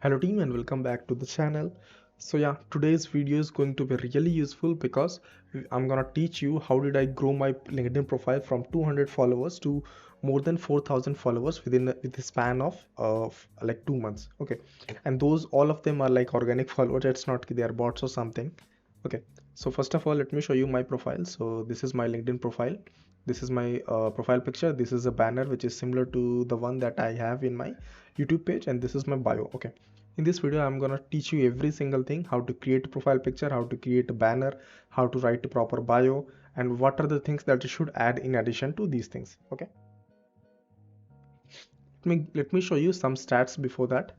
Hello team and welcome back to the channel. So yeah, today's video is going to be really useful because I'm gonna teach you how did I grow my LinkedIn profile from 200 followers to more than 4,000 followers with the span of like 2 months. Okay, and those all of them are like organic followers. It's not they are bots or something. Okay, so first of all, let me show you my profile. So this is my LinkedIn profile. This is my profile picture. This is a banner which is similar to the one that I have in my YouTube page, and this is my bio. Okay, in this video I'm gonna teach you every single thing: how to create a profile picture, how to create a banner, how to write a proper bio, and what are the things that you should add in addition to these things. Okay, let me show you some stats before that.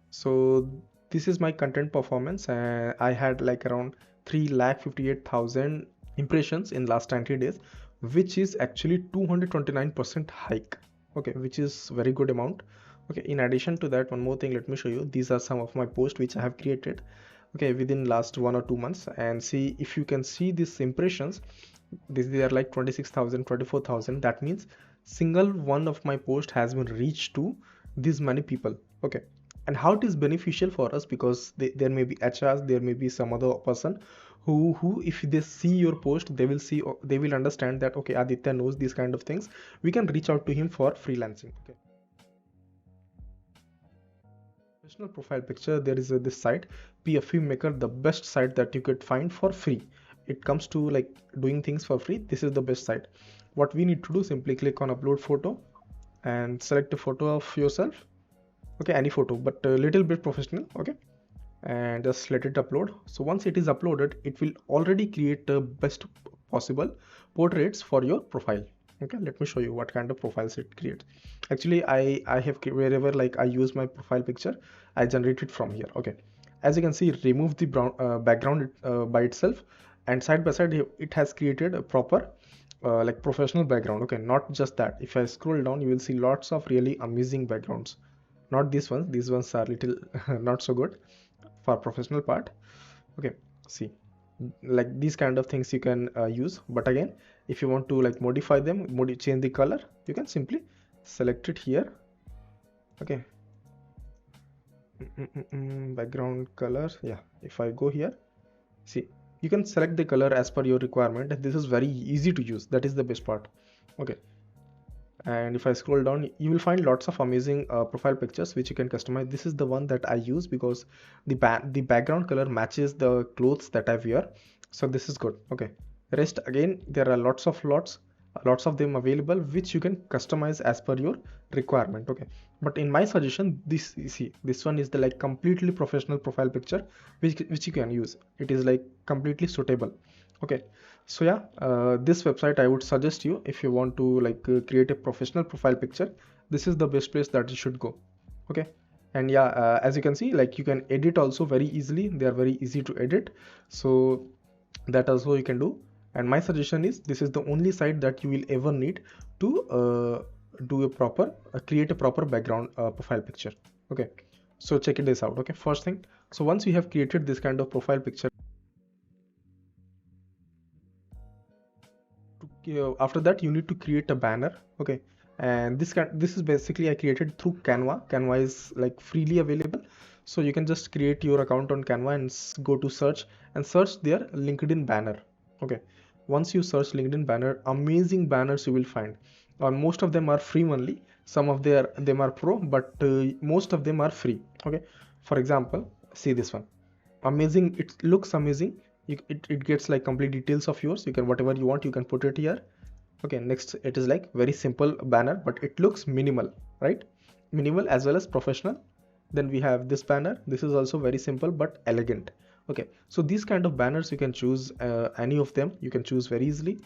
So this is my content performance. I had like around 3,58,000 impressions in last 90 days, which is actually 229% hike. Okay, which is very good amount. Okay, in addition to that, one more thing, let me show you. These are some of my posts which I have created, okay, within last 1 or 2 months, and see if you can see these impressions. They are like 26,000, 24,000. That means single one of my post has been reached to these many people. Okay, and how it is beneficial for us, because there may be HRs, there may be some other person who if they see your post, they will understand that okay, Aditya knows these kind of things. We can reach out to him for freelancing. Okay, professional profile picture, there is this site PFP Maker, the best site that you could find for free. It comes to like doing things for free. This is the best site. What we need to do, simply click on upload photo and select a photo of yourself. Okay, any photo, but a little bit professional. Okay, and just let it upload. So once it is uploaded, it will already create the best possible portraits for your profile. Okay, let me show you what kind of profiles it creates. Actually, I have, wherever like I use my profile picture, I generate it from here. Okay, as you can see, remove the brown background by itself, and side by side it has created a proper like professional background. Okay, not just that, if I scroll down, you will see lots of really amazing backgrounds. Not these ones are little not so good for professional part. Okay, see, like these kind of things you can use. But again, if you want to like modify them, change the color, you can simply select it here. Okay, background color, yeah, if I go here, see, you can select the color as per your requirement, and this is very easy to use. That is the best part. Okay, and if I scroll down, you will find lots of amazing profile pictures which you can customize. This is the one that I use because the background color matches the clothes that I wear, so this is good. Okay, rest again, there are lots of them available which you can customize as per your requirement. Okay, but in my suggestion, this, you see, this one is the like completely professional profile picture which you can use. It is like completely suitable. Okay, so yeah, this website I would suggest you if you want to like create a professional profile picture. This is the best place that you should go. Okay, and yeah, as you can see, like you can edit also very easily. They are very easy to edit, so that also you can do. And my suggestion is, this is the only site that you will ever need to do a proper create a proper background profile picture. Okay, so check this out. Okay, first thing, so once you have created this kind of profile picture, after that you need to create a banner. Okay, and this is basically I created through Canva. Canva is like freely available, so you can just create your account on Canva and go to search and search their LinkedIn banner. Okay, once you search LinkedIn banner, amazing banners you will find. Most of them are free only. Some of them are pro, but most of them are free. Okay, for example, see this one, amazing, it looks amazing. It gets like complete details of yours. You can, whatever you want, you can put it here. Okay, next, it is like very simple banner, but it looks minimal, right? Minimal as well as professional. Then we have this banner. This is also very simple but elegant. Okay, so these kind of banners you can choose any of them, you can choose very easily.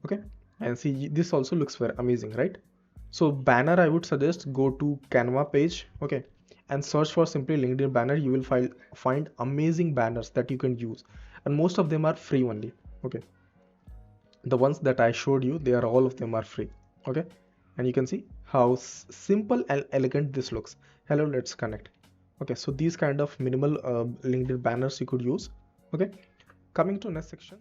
Okay, and see, this also looks very amazing, right? So banner, I would suggest go to Canva page. Okay, and search for simply LinkedIn banner. You will find amazing banners that you can use, and most of them are free only. Okay, the ones that I showed you, they are, all of them are free. Okay, and you can see how simple and elegant this looks. Hello, let's connect. Okay, so these kind of minimal LinkedIn banners you could use. Okay, coming to next section.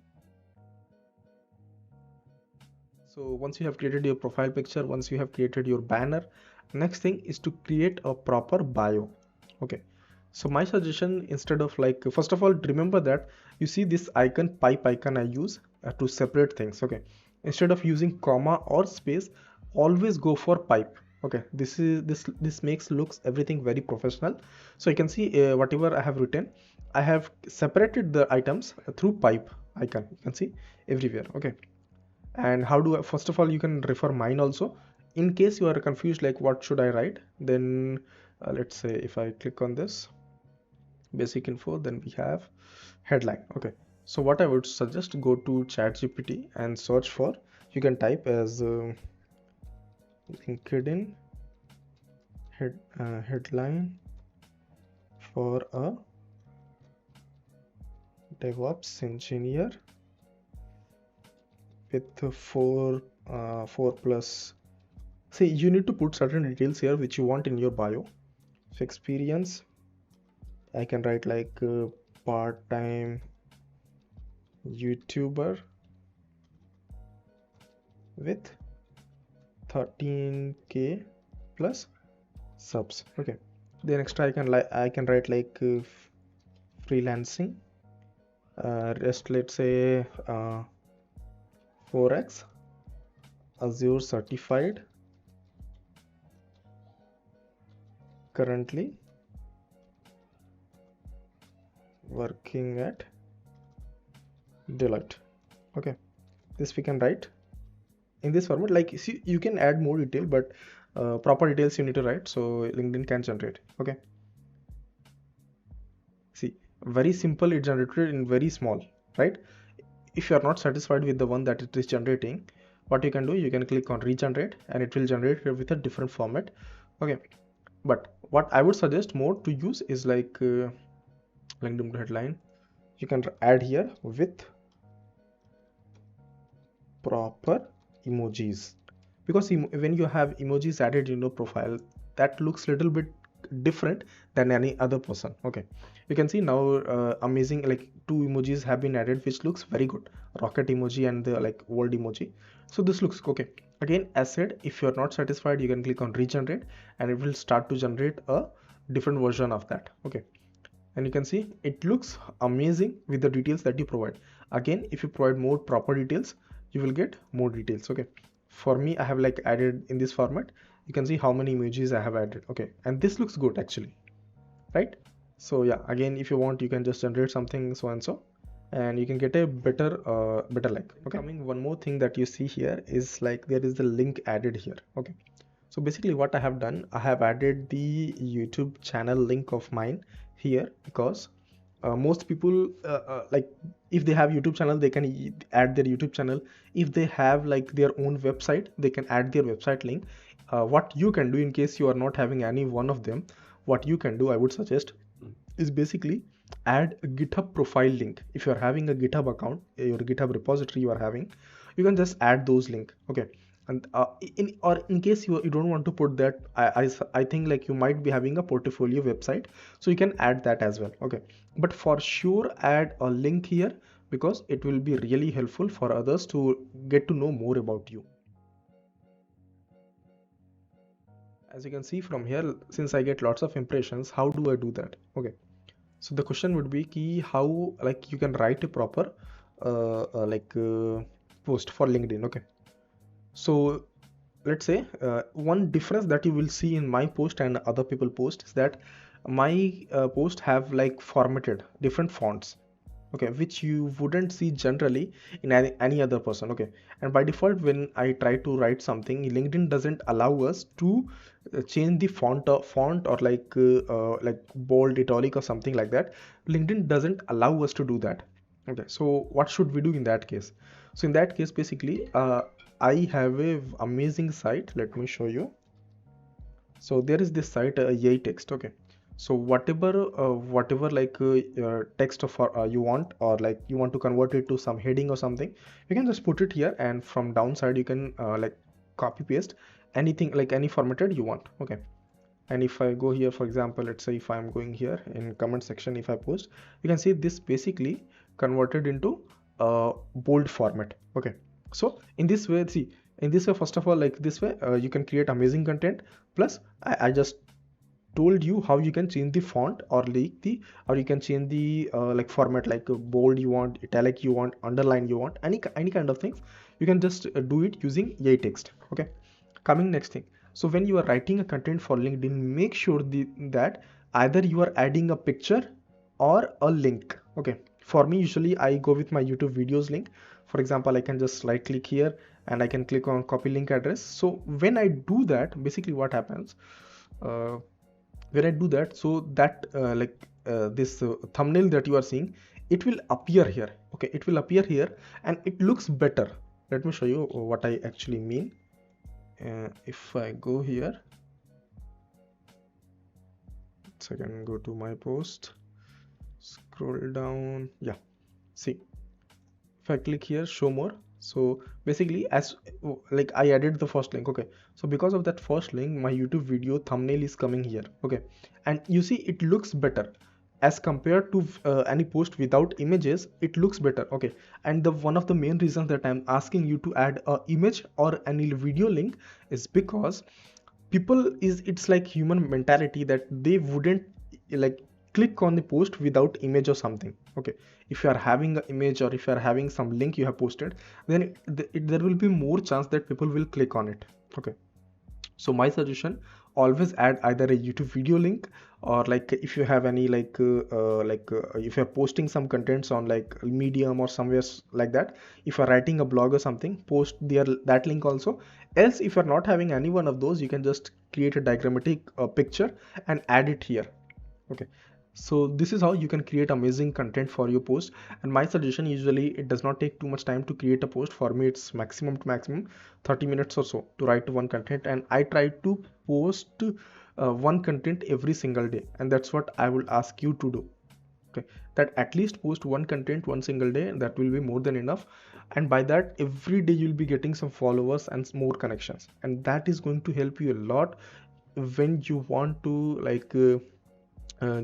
So once you have created your profile picture, once you have created your banner, next thing is to create a proper bio. Okay, So my suggestion, instead of like, first of all, remember that you see this icon, pipe icon I use to separate things. Okay, instead of using comma or space, always go for pipe. Okay, this makes looks everything very professional. So you can see whatever I have written, I have separated the items through pipe icon. You can see everywhere. Okay, and how do I, first of all, you can refer mine also. In case you are confused like what should I write, then let's say if I click on this basic info, then we have headline. Okay, so what I would suggest, go to ChatGPT and search for, you can type as LinkedIn headline for a DevOps engineer with four plus. See, you need to put certain details here which you want in your bio. So experience, I can write like part-time YouTuber with 13k plus subs. Okay, then extra I can write like freelancing, rest let's say 4x Azure certified, currently working at Deloitte. Okay, this we can write in this format. Like, see, you can add more detail, but proper details you need to write so LinkedIn can generate. Okay, see, very simple, it generated in very small, right? If you are not satisfied with the one that it is generating, what you can do, you can click on regenerate and it will generate with a different format. Okay, but what I would suggest more to use is like LinkedIn headline, you can add here with proper emojis, because when you have emojis added in your profile, that looks little bit different than any other person. Okay, you can see now amazing, like 2 emojis have been added which looks very good, rocket emoji and the like world emoji. So this looks okay. Again, as said, if you're not satisfied, you can click on regenerate and it will start to generate a different version of that. Okay, and you can see it looks amazing with the details that you provide. Again, if you provide more proper details, you will get more details. Okay, for me, I have like added in this format, you can see how many emojis I have added. Okay, and this looks good actually, right? So yeah, again, if you want, you can just generate something so and so, and you can get a better like. Okay, coming one more thing that you see here is like there is the link added here. Okay, so basically what I have done, I have added the YouTube channel link of mine here, because most people like if they have YouTube channel, they can add their YouTube channel. If they have like their own website, they can add their website link. What you can do in case you are not having any one of them, what you can do, I would suggest, is basically add a GitHub profile link. If you are having a GitHub account, your GitHub repository you are having, you can just add those link. Okay, and in case you don't want to put that, I think like you might be having a portfolio website, so you can add that as well. Okay, but for sure add a link here, because it will be really helpful for others to get to know more about you. As you can see from here, since I get lots of impressions, how do I do that? Okay, so the question would be key, how like you can write a proper post for LinkedIn. Okay, so let's say one difference that you will see in my post and other people post is that my post have like formatted different fonts. Okay, which you wouldn't see generally in any other person. Okay, and by default, when I try to write something, LinkedIn doesn't allow us to change the font or like bold, italic or something like that. LinkedIn doesn't allow us to do that. Okay, so what should we do in that case? So in that case, basically I have a amazing site, let me show you. So there is this site AI text. Okay, so whatever like text of you want, or like you want to convert it to some heading or something, you can just put it here, and from downside you can like copy paste anything, like any formatted you want. Okay, and if I go here, for example, let's say if I'm going here in comment section, if I post, you can see this basically converted into bold format. Okay, so in this way, see, in this way, first of all, like this way you can create amazing content. Plus I just told you how you can change the font or or you can change the like format, like bold you want, italic you want, underline you want, any kind of things. You can just do it using AI text. Okay, coming next thing. So when you are writing a content for LinkedIn, make sure that either you are adding a picture or a link. Okay, for me usually I go with my YouTube videos link. For example, I can just right click here and I can click on copy link address. So when I do that, basically what happens, uh, when I do that, so that this thumbnail that you are seeing, it will appear here. Okay, it will appear here and it looks better. Let me show you what I actually mean. If I go here, so I can go to my post, scroll down, yeah, see, if I click here, show more. So basically, as like I added the first link. Okay, so because of that first link, my YouTube video thumbnail is coming here. Okay, and you see it looks better as compared to any post without images. It looks better. Okay, and the one of the main reasons that I'm asking you to add a image or any video link is because people is, it's like human mentality that they wouldn't like click on the post without image or something. Okay, if you are having an image or if you are having some link you have posted, then there will be more chance that people will click on it. Okay, so my suggestion, always add either a YouTube video link, or like if you have any if you're posting some contents on like Medium or somewhere like that, if you're writing a blog or something, post there that link also. Else if you're not having any one of those, you can just create a diagrammatic picture and add it here. Okay, so this is how you can create amazing content for your post. And my suggestion, usually it does not take too much time to create a post. For me it's maximum to maximum 30 minutes or so to write one content, and I try to post one content every single day, and that's what I will ask you to do. Okay, that at least post one content one single day, that will be more than enough. And by that, every day you'll be getting some followers and more connections, and that is going to help you a lot when you want to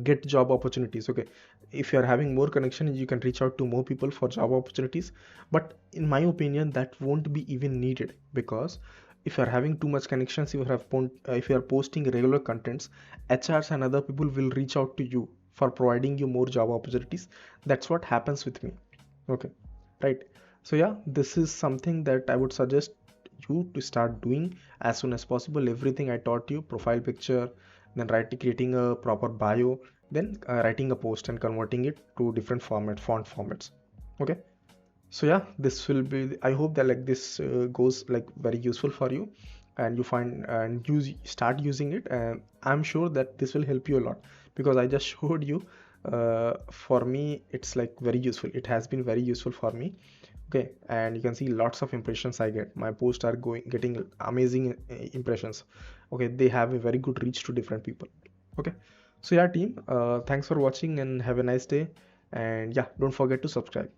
get job opportunities. Okay, if you are having more connection, you can reach out to more people for job opportunities. But in my opinion, that won't be even needed, because if you are having too much connections, if you are posting regular contents, HRs and other people will reach out to you for providing you more job opportunities. That's what happens with me. Okay, right. So yeah, this is something that I would suggest you to start doing as soon as possible. Everything I taught you: profile picture, then creating a proper bio, then writing a post and converting it to different font formats. Okay, so yeah, this will be, I hope that like this goes like very useful for you, and you find and start using it, and I'm sure that this will help you a lot, because I just showed you. For me it's like very useful, it has been very useful for me. Okay, and you can see lots of impressions I get. My posts are getting amazing impressions. Okay, they have a very good reach to different people. Okay, so yeah team, thanks for watching and have a nice day. And yeah, don't forget to subscribe.